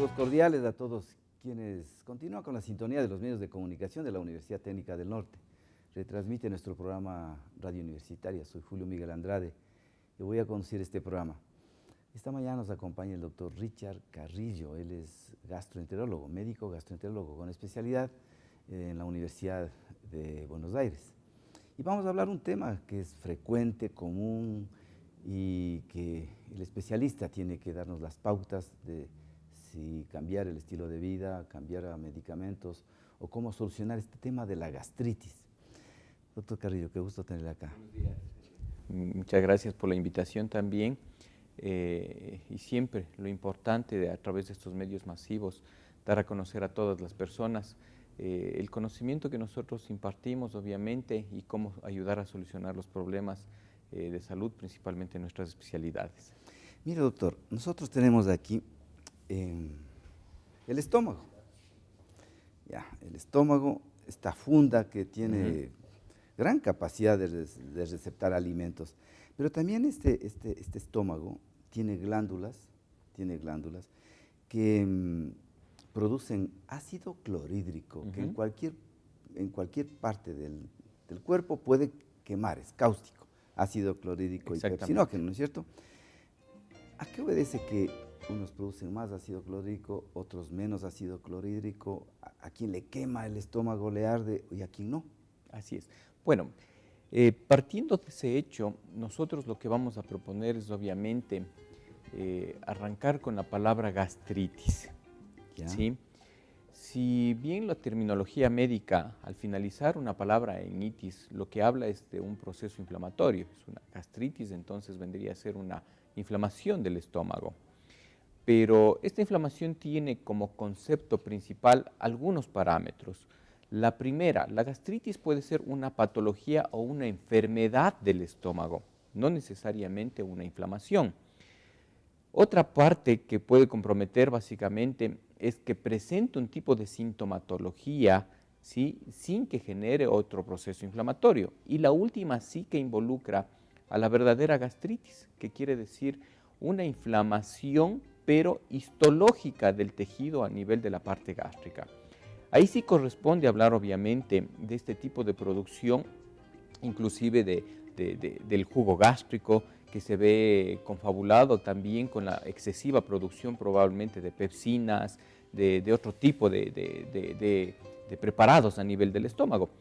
Saludos cordiales a todos quienes continúan con la sintonía de los medios de comunicación de la Universidad Técnica del Norte. Retransmite nuestro programa Radio Universitaria. Soy Julio Miguel Andrade y voy a conducir este programa. Esta mañana nos acompaña el doctor Richard Carrillo. Él es gastroenterólogo, médico gastroenterólogo con especialidad en la Universidad de Buenos Aires. Y vamos a hablar un tema que es frecuente, común y que el especialista tiene que darnos las pautas de si cambiar el estilo de vida, cambiar a medicamentos o cómo solucionar este tema de la gastritis. Doctor Carrillo, qué gusto tenerle acá. Buenos días. Muchas gracias por la invitación también. Y siempre lo importante a través de estos medios masivos, dar a conocer a todas las personas el conocimiento que nosotros impartimos, obviamente, y cómo ayudar a solucionar los problemas de salud, principalmente en nuestras especialidades. Mire, doctor, nosotros tenemos aquí el estómago. Ya, el estómago, esta funda que tiene gran capacidad de receptar alimentos, pero también este estómago tiene glándulas que producen ácido clorhídrico, que en cualquier parte del cuerpo puede quemar, es cáustico, ácido clorhídrico y pepsinógeno, ¿no es cierto? ¿A qué obedece que unos producen más ácido clorhídrico, otros menos ácido clorhídrico? ¿A quién le quema el estómago, le arde y a quién no? Así es. Bueno, partiendo de ese hecho, nosotros lo que vamos a proponer es obviamente arrancar con la palabra gastritis. ¿Sí? Si bien la terminología médica, al finalizar una palabra en itis, lo que habla es de un proceso inflamatorio, es una gastritis, entonces vendría a ser una inflamación del estómago. Pero esta inflamación tiene como concepto principal algunos parámetros. La primera, la gastritis puede ser una patología o una enfermedad del estómago, no necesariamente una inflamación. Otra parte que puede comprometer básicamente es que presente un tipo de sintomatología, ¿sí?, sin que genere otro proceso inflamatorio. Y la última sí que involucra a la verdadera gastritis, que quiere decir una inflamación pero histológica del tejido a nivel de la parte gástrica. Ahí sí corresponde hablar obviamente de este tipo de producción, inclusive del jugo gástrico, que se ve confabulado también con la excesiva producción probablemente de pepsinas, de otro tipo de preparados a nivel del estómago.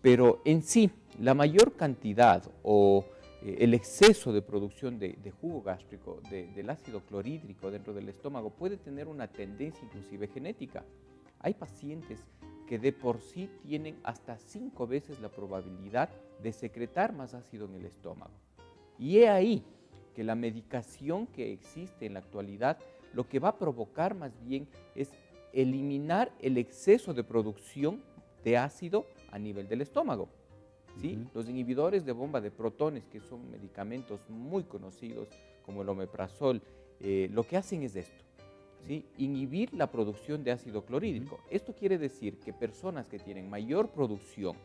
Pero en sí, la mayor cantidad o el exceso de producción de jugo gástrico, del ácido clorhídrico dentro del estómago puede tener una tendencia inclusive genética. Hay pacientes que de por sí tienen hasta 5 veces la probabilidad de secretar más ácido en el estómago. Y he ahí que la medicación que existe en la actualidad lo que va a provocar más bien es eliminar el exceso de producción de ácido a nivel del estómago. ¿Sí? Los inhibidores de bomba de protones, que son medicamentos muy conocidos como el omeprazol, lo que hacen es esto, ¿sí?, inhibir la producción de ácido clorhídrico. Esto quiere decir que personas que tienen mayor producción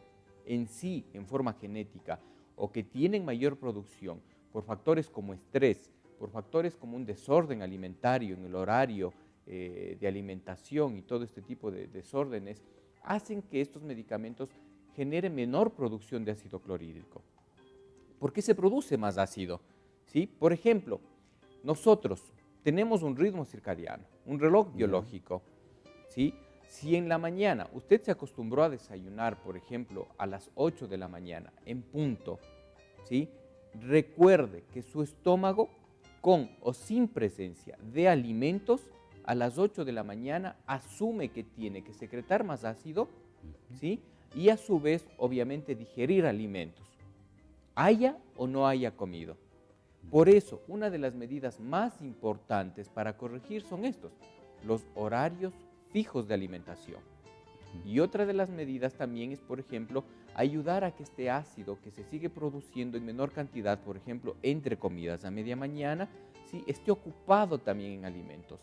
en sí, en forma genética, o que tienen mayor producción por factores como estrés, por factores como un desorden alimentario en el horario de alimentación y todo este tipo de desórdenes, hacen que estos medicamentos generen menor producción de ácido clorhídrico. ¿Por qué se produce más ácido? ¿Sí? Por ejemplo, nosotros tenemos un ritmo circadiano, un reloj biológico, ¿sí? Si en la mañana usted se acostumbró a desayunar, por ejemplo, a las 8 de la mañana, en punto, ¿sí?, recuerde que su estómago, con o sin presencia de alimentos, a las 8 de la mañana asume que tiene que secretar más ácido, ¿sí?, y a su vez, obviamente, digerir alimentos, haya o no haya comido. Por eso, una de las medidas más importantes para corregir son estos, los horarios fijos de alimentación. Y otra de las medidas también es, por ejemplo, ayudar a que este ácido que se sigue produciendo en menor cantidad, por ejemplo, entre comidas a media mañana, ¿sí?, esté ocupado también en alimentos.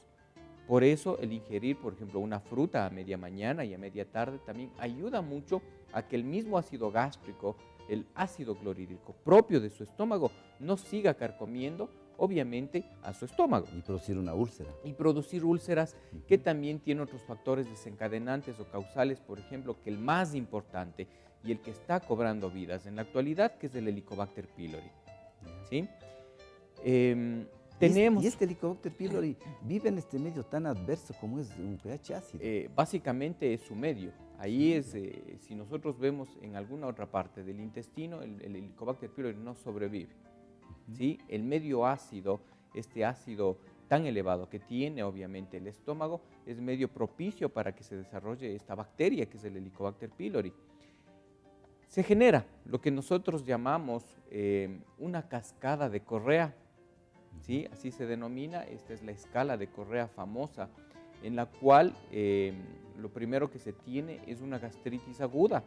Por eso el ingerir, por ejemplo, una fruta a media mañana y a media tarde también ayuda mucho a que el mismo ácido gástrico, el ácido clorhídrico propio de su estómago, no siga carcomiendo obviamente, a su estómago. Y producir una úlcera. Y producir úlceras que también tienen otros factores desencadenantes o causales, por ejemplo, que el más importante y el que está cobrando vidas en la actualidad, que es el Helicobacter pylori. ¿Sí? Y este Helicobacter pylori vive en este medio tan adverso como es un pH ácido. Básicamente es su medio. Ahí es, si nosotros vemos en alguna otra parte del intestino, el Helicobacter pylori no sobrevive. ¿Sí? El medio ácido, este ácido tan elevado que tiene obviamente el estómago, es medio propicio para que se desarrolle esta bacteria que es el Helicobacter pylori. Se genera lo que nosotros llamamos una cascada de Correa, ¿sí? Así se denomina. Esta es la escala de Correa famosa, en la cual lo primero que se tiene es una gastritis aguda,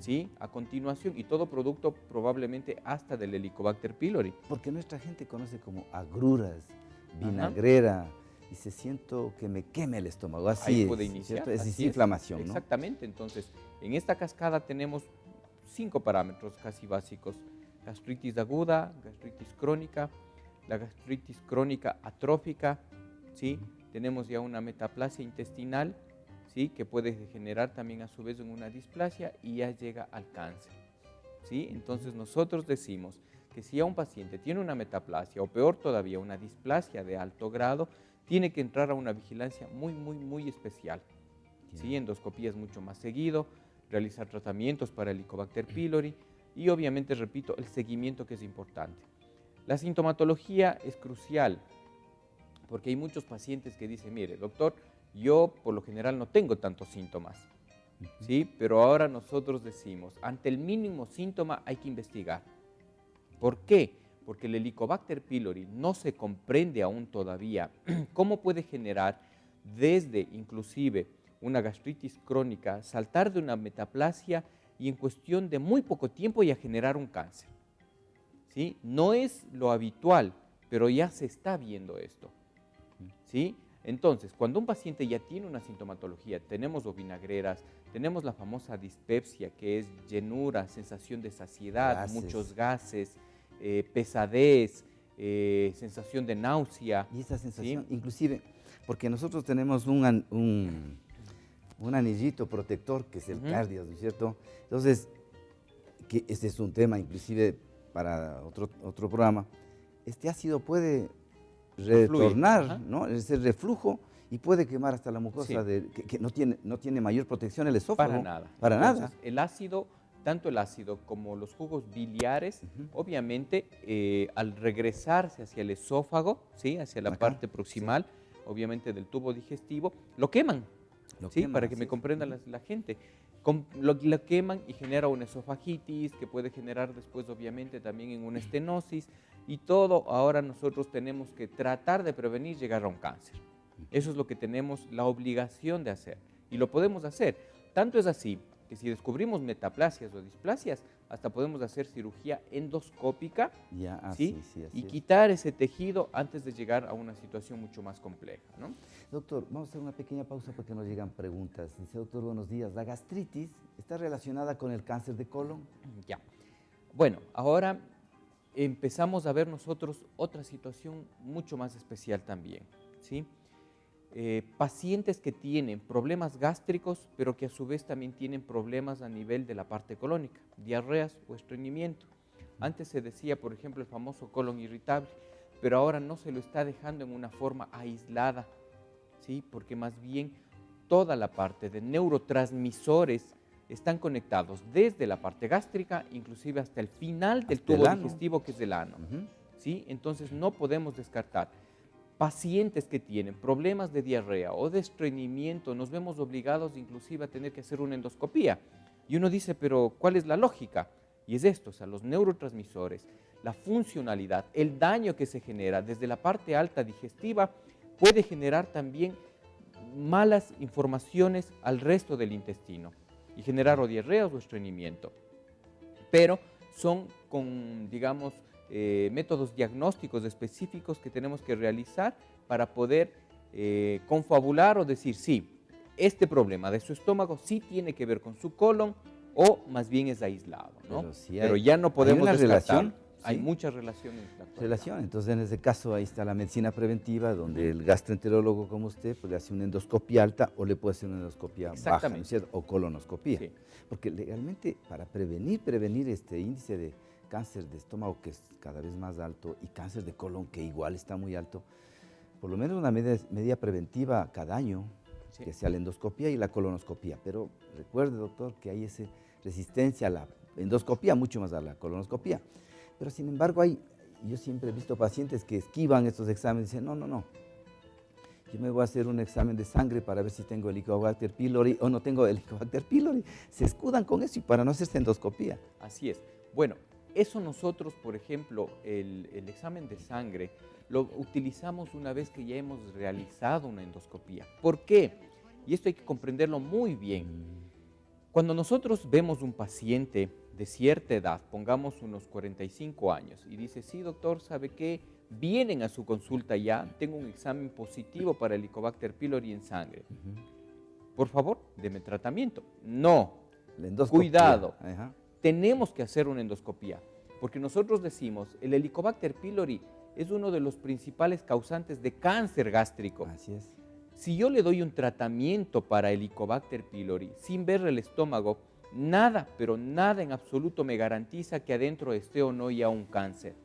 ¿sí? A continuación, y todo producto probablemente hasta del Helicobacter pylori. Porque nuestra gente conoce como agruras, vinagrera, y se siento que me queme el estómago. Así ahí puede iniciar. ¿cierto? Es inflamación, ¿no? Exactamente. Entonces, en esta cascada tenemos 5 parámetros casi básicos: gastritis aguda, gastritis crónica, la gastritis crónica atrófica, ¿sí? Tenemos ya una metaplasia intestinal, ¿sí? Que puede generar también a su vez en una displasia y ya llega al cáncer, ¿sí? Entonces nosotros decimos que si ya un paciente tiene una metaplasia o peor todavía una displasia de alto grado, tiene que entrar a una vigilancia muy especial, ¿sí? Endoscopías mucho más seguido, realizar tratamientos para el Helicobacter pylori y obviamente, repito, el seguimiento, que es importante. La sintomatología es crucial porque hay muchos pacientes que dicen: mire, doctor, yo por lo general no tengo tantos síntomas, ¿sí? Pero ahora nosotros decimos, ante el mínimo síntoma hay que investigar. ¿Por qué? Porque el Helicobacter pylori no se comprende aún todavía cómo puede generar desde inclusive una gastritis crónica, saltar de una metaplasia y en cuestión de muy poco tiempo ya generar un cáncer, ¿sí? No es lo habitual, pero ya se está viendo esto, ¿sí? Entonces, cuando un paciente ya tiene una sintomatología, tenemos vinagreras, tenemos la famosa dispepsia, que es llenura, sensación de saciedad, muchos gases, pesadez, sensación de náusea. Y esa sensación, ¿sí? inclusive, porque nosotros tenemos un anillito protector que es el cardio, ¿no es cierto? Entonces, que este es un tema inclusive para otro programa. Este ácido puede retornar, ¿no? Es el reflujo y puede quemar hasta la mucosa, sí. que no tiene mayor protección el esófago. Para nada. Para Entonces, nada. El ácido, tanto el ácido como los jugos biliares, obviamente, al regresarse hacia el esófago, ¿sí? Hacia la parte proximal, sí. Obviamente del tubo digestivo, lo queman, ¿sí? Para que me comprenda la gente. Lo queman y genera una esofagitis que puede generar después obviamente también en una estenosis y todo. Ahora nosotros tenemos que tratar de prevenir llegar a un cáncer. Eso es lo que tenemos la obligación de hacer y lo podemos hacer. Tanto es así que si descubrimos metaplasias o displasias, hasta podemos hacer cirugía endoscópica, ¿sí? Y quitar ese tejido antes de llegar a una situación mucho más compleja, ¿no? Doctor, vamos a hacer una pequeña pausa porque nos llegan preguntas. Dice: doctor, buenos días, ¿la gastritis está relacionada con el cáncer de colon? Ya. Bueno, ahora empezamos a ver nosotros otra situación mucho más especial también, ¿sí? Pacientes que tienen problemas gástricos, pero que a su vez también tienen problemas a nivel de la parte colónica, diarreas o estreñimiento. Antes se decía, por ejemplo, el famoso colon irritable, pero ahora no se lo está dejando en una forma aislada, ¿sí? Porque más bien toda la parte de neurotransmisores están conectados desde la parte gástrica, inclusive hasta el final del tubo digestivo, que es el ano, ¿sí? Entonces no podemos descartar. Pacientes que tienen problemas de diarrea o de estreñimiento, nos vemos obligados inclusive a tener que hacer una endoscopía. Y uno dice, pero ¿cuál es la lógica? Y es esto, o sea, los neurotransmisores, la funcionalidad, el daño que se genera desde la parte alta digestiva puede generar también malas informaciones al resto del intestino y generar o diarreas o estreñimiento. Pero son con, digamos, métodos diagnósticos específicos que tenemos que realizar para poder confabular o decir, sí, este problema de su estómago sí tiene que ver con su colon o más bien es aislado, ¿no? Pero ya no podemos descartar. Hay muchas relaciones. Relación, entonces en ese caso ahí está la medicina preventiva, donde el gastroenterólogo como usted pues, le hace una endoscopia alta o le puede hacer una endoscopia baja, ¿no es cierto? O colonoscopia. Sí. Porque legalmente para prevenir este índice de cáncer de estómago que es cada vez más alto y cáncer de colon que igual está muy alto, por lo menos una medida preventiva cada año, sí, que sea la endoscopia y la colonoscopia. Pero recuerde, doctor, que hay esa resistencia a la endoscopia, mucho más a la colonoscopia. Pero sin embargo, yo siempre he visto pacientes que esquivan estos exámenes y dicen, no, yo me voy a hacer un examen de sangre para ver si tengo Helicobacter pylori o no tengo Helicobacter pylori. Se escudan con eso y para no hacerse endoscopia. Así es. Bueno, eso nosotros, por ejemplo, el examen de sangre lo utilizamos una vez que ya hemos realizado una endoscopia. ¿Por qué? Y esto hay que comprenderlo muy bien. Cuando nosotros vemos un paciente de cierta edad, pongamos unos 45 años, y dice, sí, doctor, ¿sabe qué? Vienen a su consulta ya, tengo un examen positivo para Helicobacter pylori en sangre. Por favor, deme tratamiento. No, cuidado, tenemos que hacer una endoscopia, porque nosotros decimos, el Helicobacter pylori es uno de los principales causantes de cáncer gástrico. Así es. Si yo le doy un tratamiento para Helicobacter pylori sin ver el estómago, nada, pero nada en absoluto me garantiza que adentro esté o no ya un cáncer.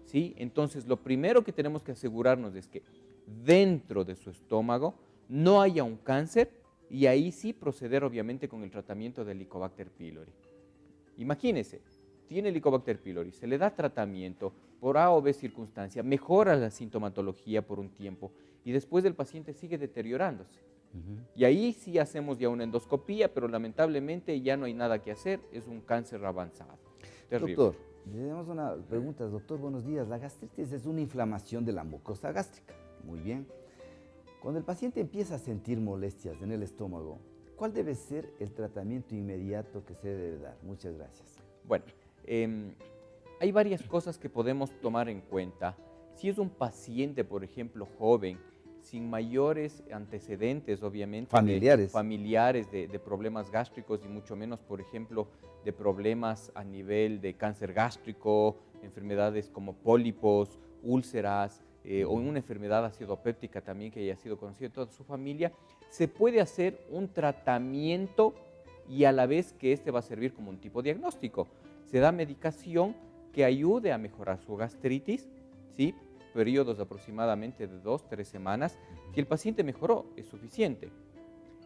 ¿Sí? Entonces, lo primero que tenemos que asegurarnos es que dentro de su estómago no haya un cáncer y ahí sí proceder obviamente con el tratamiento de Helicobacter pylori. Imagínese, tiene Helicobacter pylori, se le da tratamiento por A o B circunstancia, mejora la sintomatología por un tiempo y después el paciente sigue deteriorándose. Y ahí sí hacemos ya una endoscopía, pero lamentablemente ya no hay nada que hacer, es un cáncer avanzado. Terrible. Doctor, tenemos una pregunta, doctor, buenos días. La gastritis es una inflamación de la mucosa gástrica. Muy bien. Cuando el paciente empieza a sentir molestias en el estómago, ¿cuál debe ser el tratamiento inmediato que se debe dar? Muchas gracias. Bueno, hay varias cosas que podemos tomar en cuenta. Si es un paciente, por ejemplo, joven, sin mayores antecedentes, obviamente, familiares de problemas gástricos y mucho menos, por ejemplo, de problemas a nivel de cáncer gástrico, enfermedades como pólipos, úlceras o una enfermedad acidopéptica también que haya sido conocida de toda su familia, se puede hacer un tratamiento y a la vez que este va a servir como un tipo diagnóstico. Se da medicación que ayude a mejorar su gastritis, ¿sí? Periodos aproximadamente de 2-3 semanas, que el paciente mejoró, es suficiente.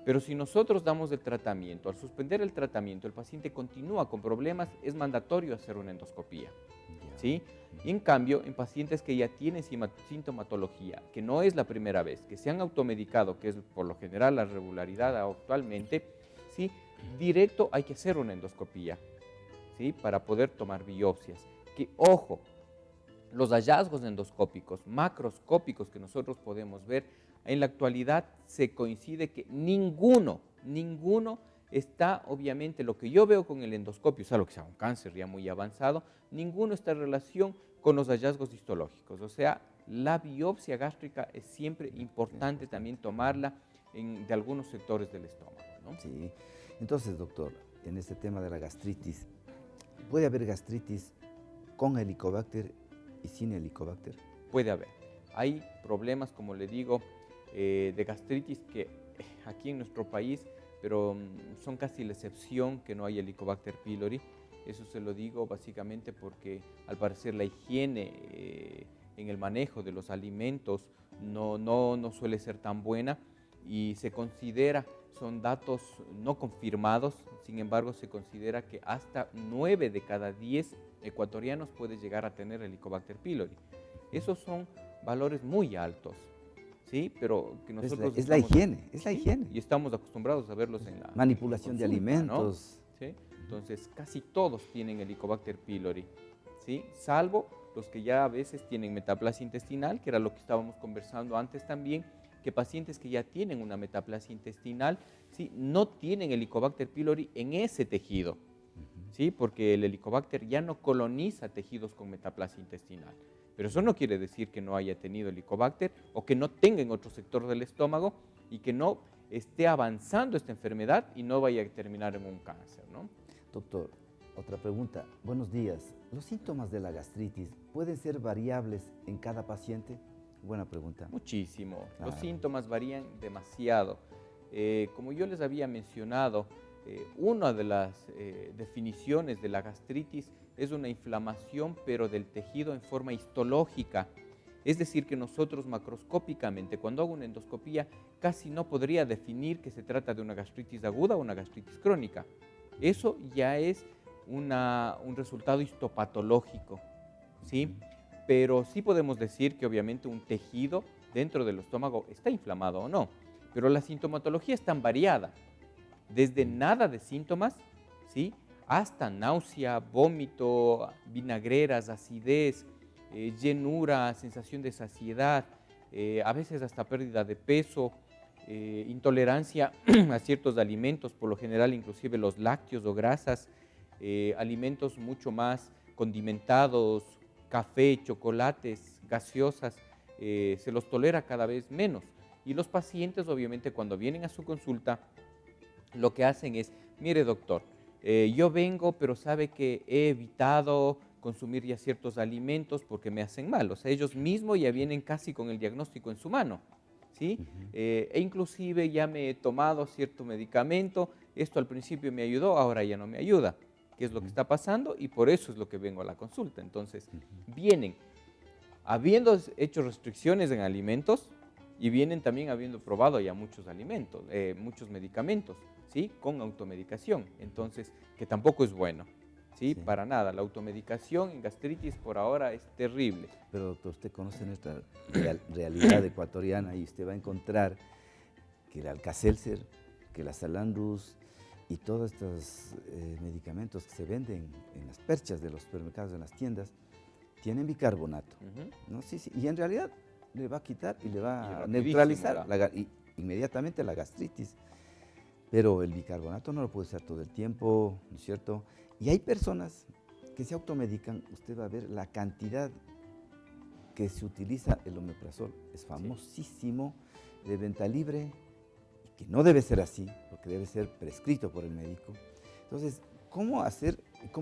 Pero si nosotros damos el tratamiento, al suspender el tratamiento, el paciente continúa con problemas, es mandatorio hacer una endoscopía. ¿Sí? Y en cambio, en pacientes que ya tienen sintomatología, que no es la primera vez, que se han automedicado, que es por lo general la regularidad actualmente, ¿sí? Directo hay que hacer una endoscopía, ¿sí? Para poder tomar biopsias. Que, ojo, los hallazgos endoscópicos, macroscópicos que nosotros podemos ver, en la actualidad se coincide que ninguno está, obviamente, lo que yo veo con el endoscopio, salvo que sea un cáncer ya muy avanzado, ninguno está en relación con los hallazgos histológicos. O sea, la biopsia gástrica es siempre importante también tomarla de algunos sectores del estómago, ¿no? Sí. Entonces, doctor, en este tema de la gastritis, ¿puede haber gastritis con Helicobacter y sin Helicobacter? Puede haber. Hay problemas, como le digo, de gastritis que aquí en nuestro país, pero son casi la excepción que no hay Helicobacter pylori. Eso se lo digo básicamente porque al parecer la higiene en el manejo de los alimentos no suele ser tan buena y se considera, son datos no confirmados, sin embargo se considera que hasta 9 de cada 10 ecuatorianos puede llegar a tener Helicobacter pylori. Esos son valores muy altos, ¿sí? Pero que nosotros es la higiene. Y estamos acostumbrados a verlos en la manipulación de alimentos, ¿no? ¿Sí? Entonces casi todos tienen Helicobacter pylori, ¿sí? Salvo los que ya a veces tienen metaplasia intestinal, que era lo que estábamos conversando antes también, que pacientes que ya tienen una metaplasia intestinal, ¿sí? No tienen Helicobacter pylori en ese tejido, ¿sí? Porque el Helicobacter ya no coloniza tejidos con metaplasia intestinal. Pero eso no quiere decir que no haya tenido Helicobacter o que no tenga en otro sector del estómago y que no esté avanzando esta enfermedad y no vaya a terminar en un cáncer, ¿no? Doctor, Otra pregunta. Buenos días. ¿Los síntomas de la gastritis pueden ser variables en cada paciente? Buena pregunta. Muchísimo. Claro. Los síntomas varían demasiado. Como yo les había mencionado, una de las definiciones de la gastritis es una inflamación, pero del tejido en forma histológica. Es decir, que nosotros macroscópicamente, cuando hago una endoscopía, casi no podría definir que se trata de una gastritis aguda o una gastritis crónica. Eso ya es un resultado histopatológico, ¿sí? Pero sí podemos decir que obviamente un tejido dentro del estómago está inflamado o no, pero la sintomatología es tan variada, desde nada de síntomas, ¿sí?, hasta náusea, vómito, vinagreras, acidez, llenura, sensación de saciedad, a veces hasta pérdida de peso, intolerancia a ciertos alimentos, por lo general inclusive los lácteos o grasas, alimentos mucho más condimentados, café, chocolates, gaseosas, se los tolera cada vez menos. Y los pacientes obviamente cuando vienen a su consulta lo que hacen es, mire doctor, yo vengo pero sabe que he evitado consumir ya ciertos alimentos porque me hacen mal. O sea, ellos mismos ya vienen casi con el diagnóstico en su mano, ¿sí? E inclusive ya me he tomado cierto medicamento, esto al principio me ayudó, ahora ya no me ayuda. ¿Qué es lo que está pasando? Y por eso es lo que vengo a la consulta. Entonces, vienen habiendo hecho restricciones en alimentos y vienen también habiendo probado ya muchos alimentos, muchos medicamentos, ¿sí?, con automedicación. Entonces, que tampoco es bueno. ¿Sí? Para nada, la automedicación en gastritis por ahora es terrible. Pero doctor, usted conoce nuestra realidad ecuatoriana y usted va a encontrar que el Alka-Seltzer, que la Salandrus y todos estos medicamentos que se venden en las perchas de los supermercados, en las tiendas, tienen bicarbonato, ¿no? Sí, y en realidad le va a quitar y le va a neutralizar inmediatamente la gastritis. Pero el bicarbonato no lo puede usar todo el tiempo, ¿no es cierto? Y hay personas que se automedican, usted va a ver la cantidad que se utiliza el omeprazol, es famosísimo, de venta libre, y que no debe ser así, porque debe ser prescrito por el médico. Entonces, ¿cómo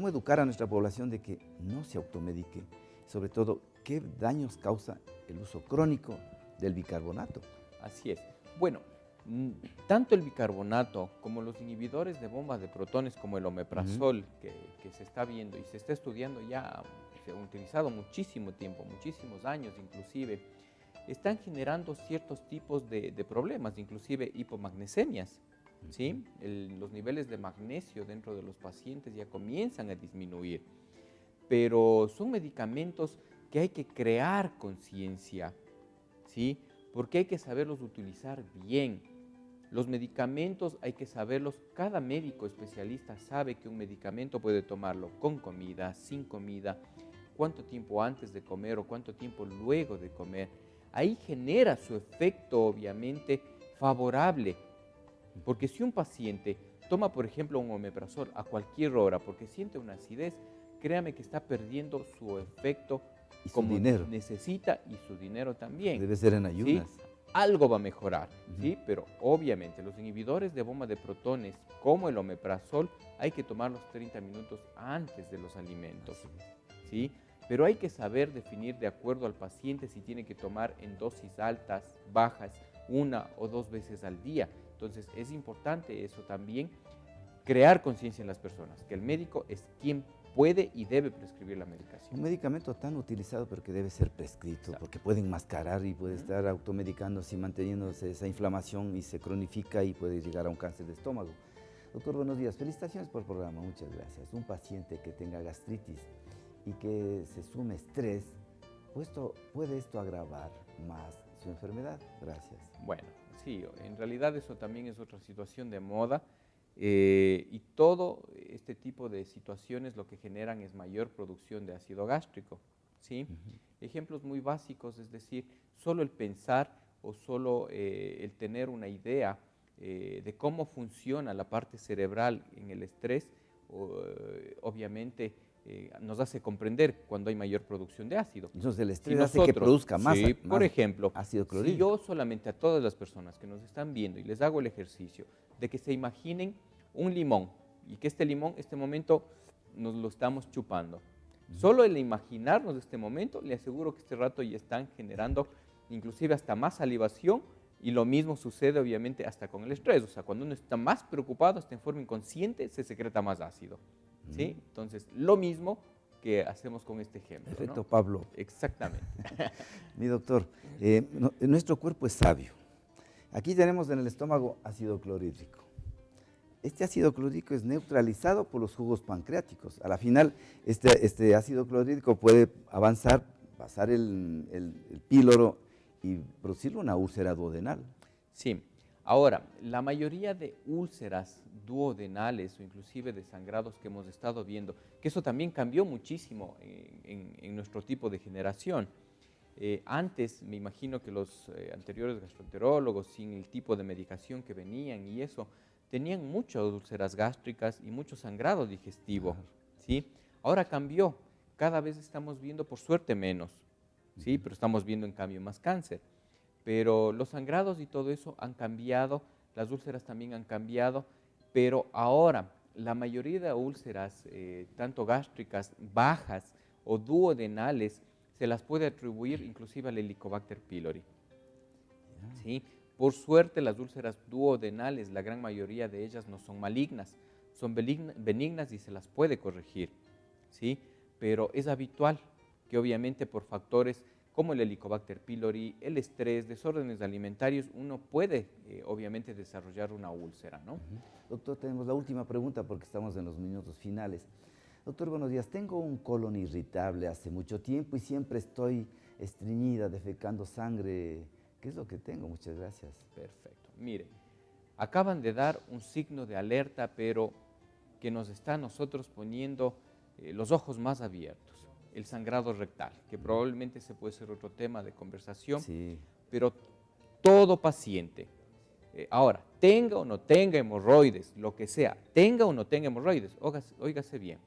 educar a nuestra población de que no se automedique? Sobre todo, ¿qué daños causa el uso crónico del bicarbonato? Así es. Bueno, tanto el bicarbonato como los inhibidores de bomba de protones como el omeprazol que se está viendo y se está estudiando ya, se han utilizado muchísimo tiempo, muchísimos años inclusive, están generando ciertos tipos de problemas, inclusive hipomagnesemias, ¿sí? Los niveles de magnesio dentro de los pacientes ya comienzan a disminuir, pero son medicamentos que hay que crear conciencia, ¿sí?, porque hay que saberlos utilizar bien. Los medicamentos hay que saberlos, cada médico especialista sabe que un medicamento puede tomarlo con comida, sin comida, cuánto tiempo antes de comer o cuánto tiempo luego de comer. Ahí genera su efecto obviamente favorable, porque si un paciente toma por ejemplo un omeprazol a cualquier hora porque siente una acidez, créame que está perdiendo su efecto como necesita y su dinero también. Debe ser en ayunas. ¿Sí? Algo va a mejorar, ¿sí? Pero obviamente los inhibidores de bomba de protones, como el omeprazol, hay que tomarlos 30 minutos antes de los alimentos, ¿sí? Pero hay que saber definir de acuerdo al paciente si tiene que tomar en dosis altas, bajas, 1 o 2 veces al día. Entonces es importante eso también, crear conciencia en las personas, que el médico es quien puede y debe prescribir la medicación. Un medicamento tan utilizado pero que debe ser prescrito, porque puede enmascarar y puede estar automedicándose y manteniéndose esa inflamación y se cronifica y puede llegar a un cáncer de estómago. Doctor, buenos días. Felicitaciones por el programa, muchas gracias. Un paciente que tenga gastritis y que se sume estrés, ¿puede esto agravar más su enfermedad? Gracias. Bueno, sí, en realidad eso también es otra situación de moda. Y todo este tipo de situaciones lo que generan es mayor producción de ácido gástrico, ¿sí? Ejemplos muy básicos, es decir, solo el pensar o solo el tener una idea de cómo funciona la parte cerebral en el estrés, obviamente nos hace comprender cuando hay mayor producción de ácido. Entonces el estrés hace que produzca más, por ejemplo, ácido clorhídrico. Si yo solamente a todas las personas que nos están viendo y les hago el ejercicio de que se imaginen un limón y que este limón, este momento, nos lo estamos chupando. Solo el imaginarnos este momento, le aseguro que este rato ya están generando inclusive hasta más salivación, y lo mismo sucede obviamente hasta con el estrés. O sea, cuando uno está más preocupado, está en forma inconsciente, se secreta más ácido. ¿Sí? Entonces, lo mismo que hacemos con este ejemplo. Perfecto, ¿no? Pablo. Exactamente. Mi doctor, nuestro cuerpo es sabio. Aquí tenemos en el estómago ácido clorhídrico. Este ácido clorhídrico es neutralizado por los jugos pancreáticos. A la final, este ácido clorhídrico puede avanzar, pasar el píloro y producir una úlcera duodenal. Sí. Ahora, la mayoría de úlceras duodenales o inclusive de sangrados que hemos estado viendo, que eso también cambió muchísimo en nuestro tipo de generación. Antes, me imagino que los anteriores gastroenterólogos, sin el tipo de medicación que venían y eso, tenían muchas úlceras gástricas y mucho sangrado digestivo. ¿Sí? Ahora cambió, cada vez estamos viendo, por suerte, menos, ¿sí? Pero estamos viendo en cambio más cáncer. Pero los sangrados y todo eso han cambiado, las úlceras también han cambiado, pero ahora la mayoría de úlceras, tanto gástricas, bajas o duodenales, se las puede atribuir inclusive al Helicobacter pylori. ¿Sí? Por suerte, las úlceras duodenales, la gran mayoría de ellas no son malignas, son benignas y se las puede corregir. ¿Sí? Pero es habitual que obviamente por factores como el Helicobacter pylori, el estrés, desórdenes alimentarios, uno puede obviamente desarrollar una úlcera, ¿no? Doctor, tenemos la última pregunta porque estamos en los minutos finales. Doctor, buenos días. Tengo un colon irritable hace mucho tiempo y siempre estoy estreñida, defecando sangre. ¿Qué es lo que tengo? Muchas gracias. Perfecto. Mire, acaban de dar un signo de alerta, pero que nos está a nosotros poniendo los ojos más abiertos. El sangrado rectal, que probablemente ese puede ser otro tema de conversación, Sí. pero todo paciente, ahora, tenga o no tenga hemorroides, lo que sea, tenga o no tenga hemorroides, óigase bien,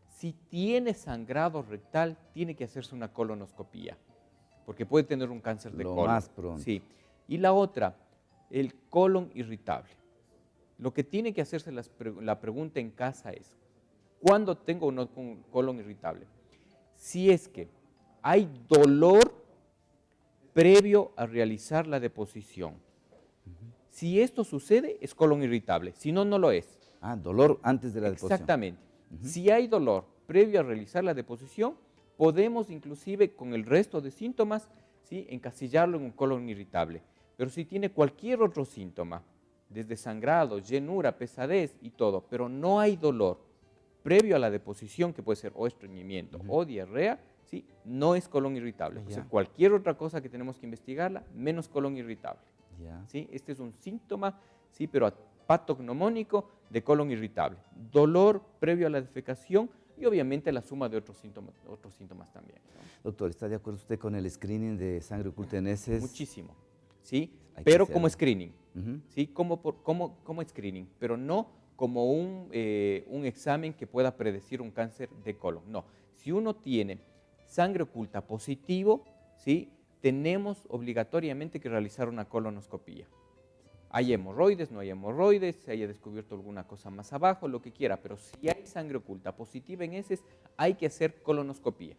si tiene sangrado rectal, tiene que hacerse una colonoscopía, porque puede tener un cáncer de colon. Lo más pronto. Sí. Y la otra, el colon irritable. Lo que tiene que hacerse la pregunta en casa es, ¿cuándo tengo o no un colon irritable? Si es que hay dolor previo a realizar la deposición. Si esto sucede, es colon irritable, si no, no lo es. Ah, dolor antes de la deposición. Exactamente. Si hay dolor previo a realizar la deposición, podemos inclusive con el resto de síntomas, ¿sí?, encasillarlo en un colon irritable. Pero si tiene cualquier otro síntoma, desde sangrado, llenura, pesadez y todo, pero no hay dolor previo a la deposición, que puede ser o estreñimiento o diarrea, ¿sí?, no es colon irritable. Puede ser cualquier otra cosa que tenemos que investigarla, menos colon irritable. ¿Sí? Este es un síntoma, ¿sí?, pero patognomónico de colon irritable. Dolor previo a la defecación y obviamente la suma de otros síntomas también, ¿no? Doctor, ¿está de acuerdo usted con el screening de sangre oculta en heces? Muchísimo, ¿sí? Hay Pero que como hacerlo. screening, ¿sí? Como screening, pero no como un examen que pueda predecir un cáncer de colon. No, si uno tiene sangre oculta positivo, ¿sí?, tenemos obligatoriamente que realizar una colonoscopía. Hay hemorroides, no hay hemorroides, se haya descubierto alguna cosa más abajo, lo que quiera, pero si hay sangre oculta positiva en heces, hay que hacer colonoscopía.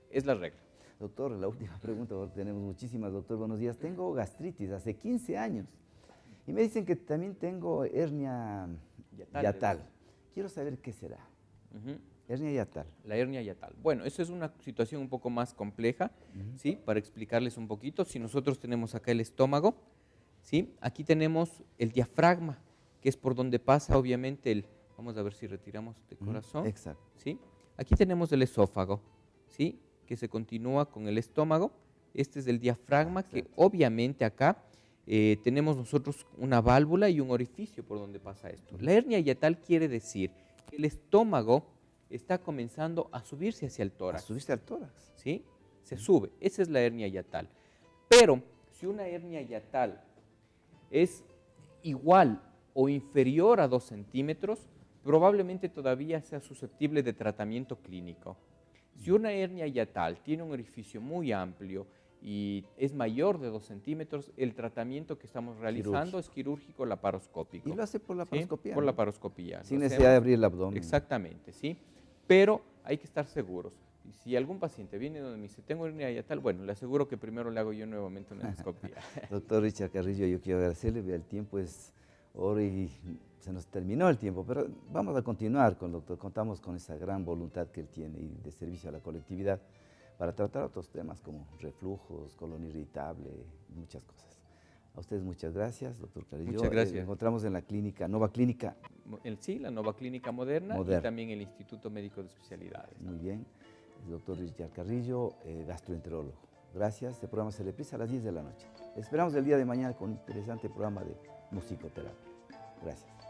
Es la regla. Doctor, la última pregunta, porque tenemos muchísimas. Doctor, buenos días. Tengo gastritis hace 15 años y me dicen que también tengo hernia yatal. Quiero saber qué será. Hernia yatal. La hernia yatal. Bueno, eso es una situación un poco más compleja, ¿sí? Para explicarles un poquito, si nosotros tenemos acá el estómago, ¿sí?, aquí tenemos el diafragma, que es por donde pasa obviamente vamos a ver si retiramos de corazón. Exacto. ¿Sí? Aquí tenemos el esófago, ¿sí?, que se continúa con el estómago. Este es el diafragma, que obviamente acá tenemos nosotros una válvula y un orificio por donde pasa esto. La hernia yatal quiere decir que el estómago está comenzando a subirse hacia el tórax. A subirse al tórax. ¿Sí? Se sube. Esa es la hernia yatal. Pero si una hernia yatal es igual o inferior a 2 centímetros, probablemente todavía sea susceptible de tratamiento clínico. Si una hernia yatal tiene un orificio muy amplio y es mayor de 2 centímetros, el tratamiento que estamos realizando es quirúrgico laparoscópico. Y lo hace por laparoscopía. ¿Sí? Por laparoscopía. Sin necesidad de abrir el abdomen. Exactamente, ¿sí? pero hay que estar seguros. Y si algún paciente viene donde me dice, tengo hernia y tal, bueno, le aseguro que primero le hago yo nuevamente una endoscopia. Doctor Richard Carrillo, yo quiero agradecerle, el tiempo es oro y se nos terminó el tiempo, pero vamos a continuar con el doctor, contamos con esa gran voluntad que él tiene y de servicio a la colectividad para tratar otros temas como reflujos, colon irritable, muchas cosas. A ustedes muchas gracias, doctor Carrillo. Muchas gracias. Nos encontramos en la clínica, Nova Clínica. Sí, la Nova Clínica Moderna y también el Instituto Médico de Especialidades. Muy bien. El doctor Richard Carrillo, gastroenterólogo. Gracias. Este programa se reprisa a las 10 de la noche. Esperamos el día de mañana con un interesante programa de musicoterapia. Gracias.